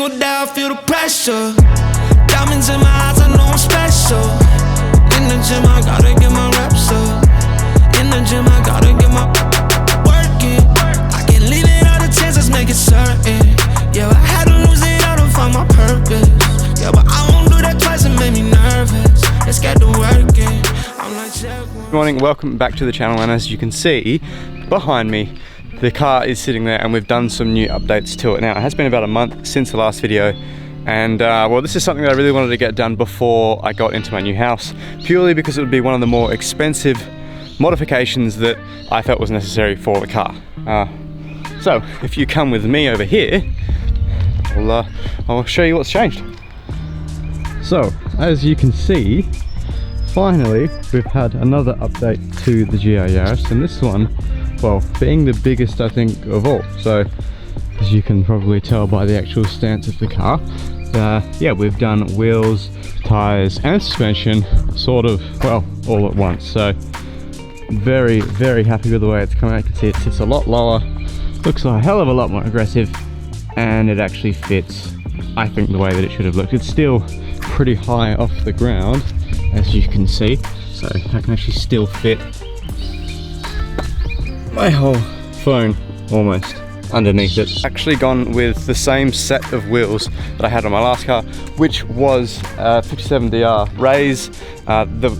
single day I feel the pressure. Diamonds in my eyes, I know I'm special. In the gym, I gotta get my reps up. In the gym, I gotta get my work in. I can't leave it on the chance, let's make it certain. Yeah, I had to lose it all to find my purpose. Yeah, but I won't do that twice, it made me nervous. Let's get to work in. I'm like, Good morning, welcome back to the channel, and as you can see behind me, the car is sitting there and we've done some new updates to it. Now, it has been about a month since the last video, and well, this is something that I really wanted to get done before I got into my new house, purely because it would be one of the more expensive modifications that I felt was necessary for the car. So if you come with me over here, I'll show you what's changed. So as you can see, finally we've had another update to the GR Yaris, and this one, well, being the biggest I think of all. So as you can probably tell by the actual stance of the car, yeah, we've done wheels, tires and suspension sort of, well, all at once. So very, very happy with the way it's come out. You can see it sits a lot lower, looks a hell of a lot more aggressive, and it actually fits, I think, the way that it should have looked. It's still pretty high off the ground, as you can see, so I can actually still fit my whole phone almost underneath it. Actually gone with the same set of wheels that I had on my last car, which was 57DR Rays.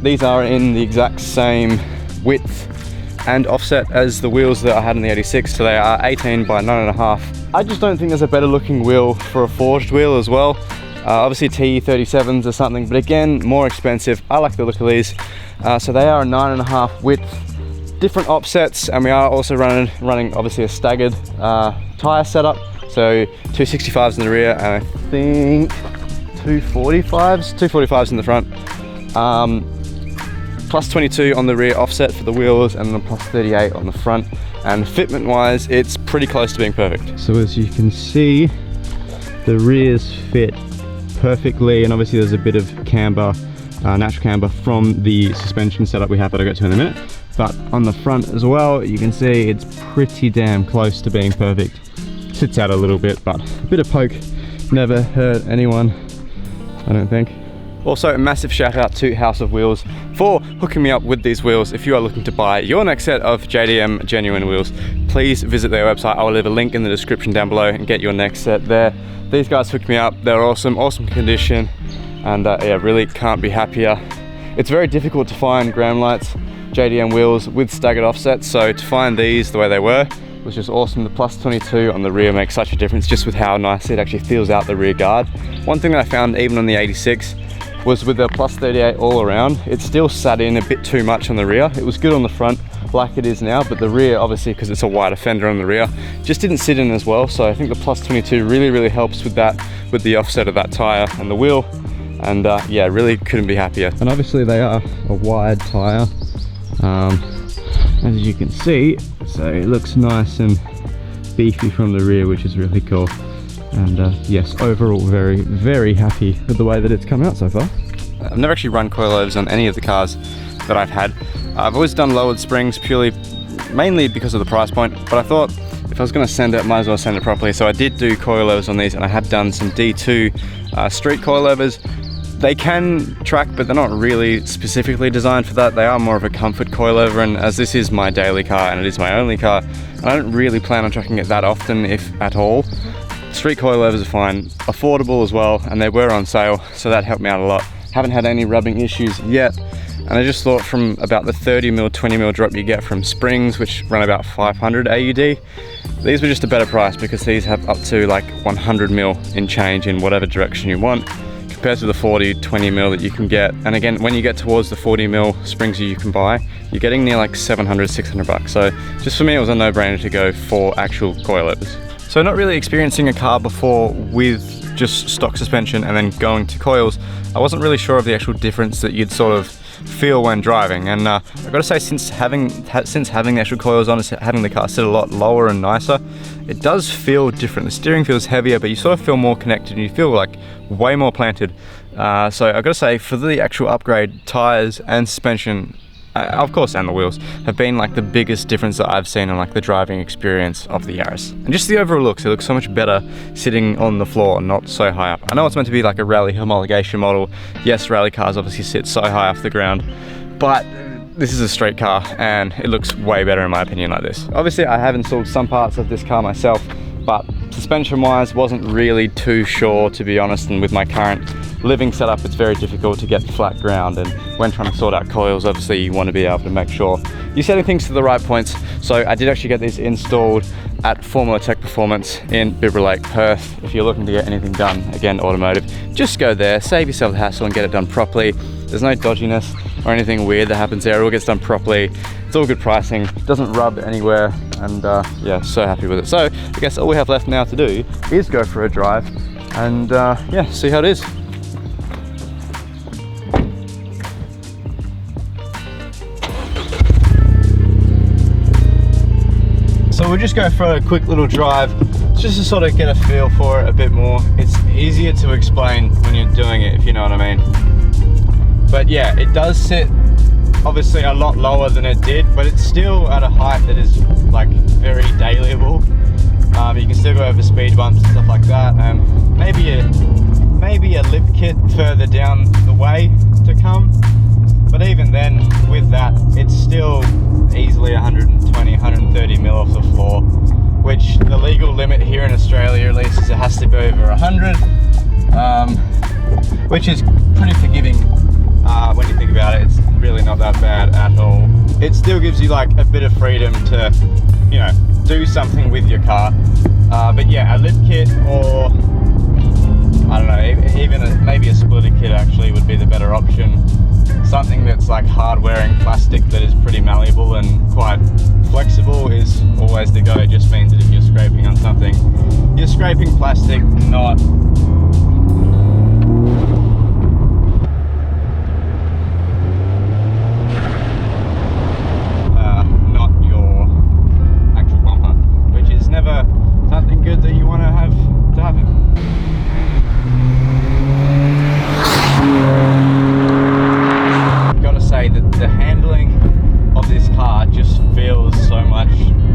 These are in the exact same width and offset as the wheels that I had in the 86, so they are 18 by 9.5. I just don't think there's a better looking wheel for a forged wheel as well. Obviously T37s or something, but again, more expensive. I like the look of these. So they are a 9.5 width, different offsets, and we are also running obviously a staggered tyre setup. So 265s in the rear, and I think 245s in the front. Plus 22 on the rear offset for the wheels, and then plus 38 on the front. And fitment wise, it's pretty close to being perfect. So as you can see, the rears fit perfectly, and obviously there's a bit of camber, natural camber from the suspension setup we have that I'll get to in a minute. But on the front as well, you can see it's pretty damn close to being perfect. Sits out a little bit, but a bit of poke never hurt anyone, I don't think. Also, a massive shout out to House of Wheels for hooking me up with these wheels. If you are looking to buy your next set of JDM genuine wheels, please visit their website. I will leave a link in the description down below and get your next set there. These guys hooked me up. They're awesome, awesome condition, and yeah, really can't be happier. It's very difficult to find Graham Lights JDM wheels with staggered offsets, so to find these the way they were was just awesome. The plus 22 on the rear makes such a difference just with how nicely it actually feels out the rear guard. One thing that I found even on the 86 was with the plus 38 all around, it still sat in a bit too much on the rear. It was good on the front like it is now, but the rear, obviously because it's a wider fender on the rear, just didn't sit in as well. So I think the plus 22 really helps with that, with the offset of that tire and the wheel, and yeah, really couldn't be happier. And obviously they are a wide tire, as you can see, so it looks nice and beefy from the rear, which is really cool. And yes, overall very happy with the way that it's come out so far. I've never actually run coilovers on any of the cars that I've had. I've always done lowered springs mainly because of the price point, but I thought if I was going to send it, might as well send it properly. So I did do coilovers on these, and I have done some D2 street coilovers. They can track, but they're not really specifically designed for that. They are more of a comfort coilover, and as this is my daily car and it is my only car, I don't really plan on tracking it that often, if at all. Street coilovers are fine, affordable as well, and they were on sale, so that helped me out a lot. Haven't had any rubbing issues yet, and I just thought from about the 30mm, 20mm drop you get from springs, which run about 500 AUD, these were just a better price because these have up to like 100mm in change in whatever direction you want, compared to the 40-20mm that you can get. And again, when you get towards the 40mm springs you can buy, you're getting near like 700-600 bucks. So just for me, it was a no-brainer to go for actual coilovers. So not really experiencing a car before with just stock suspension and then going to coils, I wasn't really sure of the actual difference that you'd sort of feel when driving. And I've got to say, since having the actual coils on, having the car sit a lot lower and nicer, it does feel different. The steering feels heavier, but you sort of feel more connected and you feel like way more planted. So I've got to say, for the actual upgrade, tires and suspension of course, and the wheels, have been like the biggest difference that I've seen in like the driving experience of the Yaris. And just the overall looks, it looks so much better sitting on the floor, not so high up. I know it's meant to be like a rally homologation model. Yes, rally cars obviously sit so high off the ground, but this is a street car and it looks way better in my opinion like this. Obviously, I have installed some parts of this car myself, but suspension wise wasn't really too sure, to be honest, and with my current living setup it's very difficult to get flat ground, and when trying to sort out coils obviously you want to be able to make sure you're setting things to the right points. So I did actually get these installed at Formula Tech Performance in Bibra Lake, Perth. If you're looking to get anything done, again automotive, just go there, save yourself the hassle and get it done properly. There's no dodginess or anything weird that happens there. It all gets done properly. It's all good pricing, doesn't rub anywhere, and yeah, so happy with it. So I guess all we have left now to do is go for a drive and yeah, see how it is. So we'll just go for a quick little drive just to sort of get a feel for it a bit more. It's easier to explain when you're doing it, if you know what I mean. But yeah, it does sit obviously a lot lower than it did, but it's still at a height that is like very dailyable. You can still go over speed bumps and stuff like that, and maybe a lip kit further down the way to come. But even then, with that, it's still easily 120, 130 mil off the floor, which the legal limit here in Australia at least is it has to be over 100, which is pretty forgiving when you think about it. It's really not that bad at all. It still gives you like a bit of freedom to, you know, do something with your car. But yeah, a lip kit, or I don't know, even maybe a splitter kit actually would be the better option. Something that's like hard wearing plastic that is pretty malleable and quite flexible is always the go. It just means that if you're scraping on something, you're scraping plastic, not your actual bumper, which is never something good that you want to have to happen. Say that the handling of this car just feels so much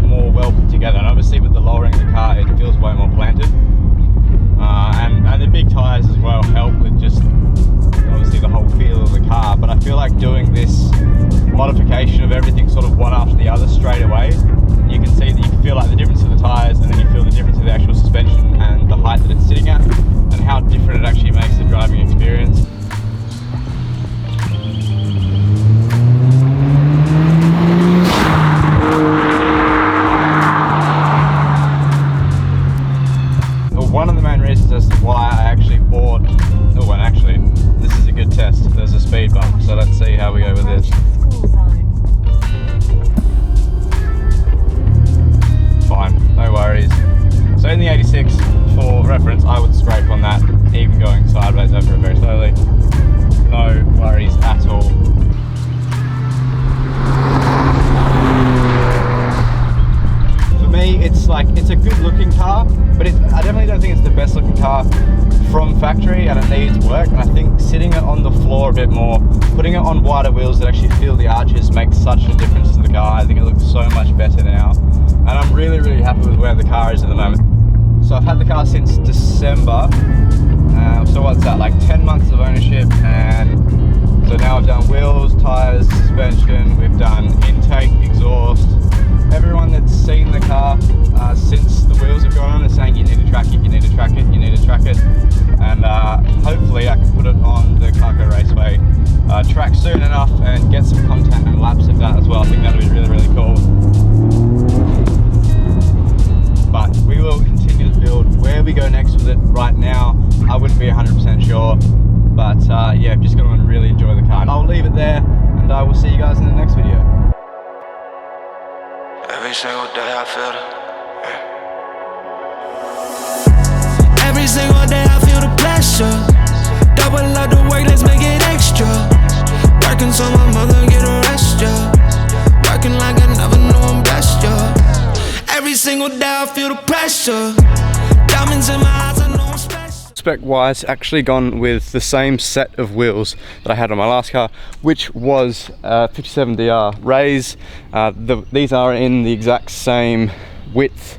more well put together, and obviously with the lowering of the car it feels way more planted, and the big tyres as well help with just obviously the whole feel of the car. But I feel like doing this modification of everything sort of one after the other straight away, you can see that you can feel like the difference of the tyres, and then you feel the difference of the actual suspension and the height that it's sitting at, and how different it actually makes the driving experience. One of the main reasons as to why I actually bought, oh well actually, this is a good test, there's a speed bump, so let's see how we go with this. Fine, no worries. So in the 86, for reference, I would scrape on that, even going sideways over it very slowly. No worries at all. For me, it's like, it's a good looking car, but I definitely don't think it's the best looking car from factory, and it needs work. And I think sitting it on the floor a bit more, putting it on wider wheels that actually feel the arches makes such a difference to the car. I think it looks so much better now, and I'm really, really happy with where the car is at the moment. So I've had the car since December, so what's that, like 10 months of ownership, and so now I've done wheels, tyres, suspension, we've done intake, exhaust. Everyone that's seen the car since the wheels have gone on is saying you need to track it, you need to track it, you need to track it, and hopefully I can put it on the Cargo Raceway track soon enough and get some content and laps of that as well. I think that would be really, really cool. But we will continue to build. Where we go next with it right now, I wouldn't be 100% sure, but yeah, I'm just going to really enjoy the car. I'll leave it there, and I will see you guys in the next video. Every single day I feel every single day I feel the pressure. Double up the work, let's make it extra. Working so my mother get a rest, yeah. Working like I never knew I'm best, yeah. Every single day I feel the pressure. Diamonds in my eyes, I know I'm special. spec wise, actually gone with the same set of wheels that I had on my last car, which was 57DR Rays. These are in the exact same width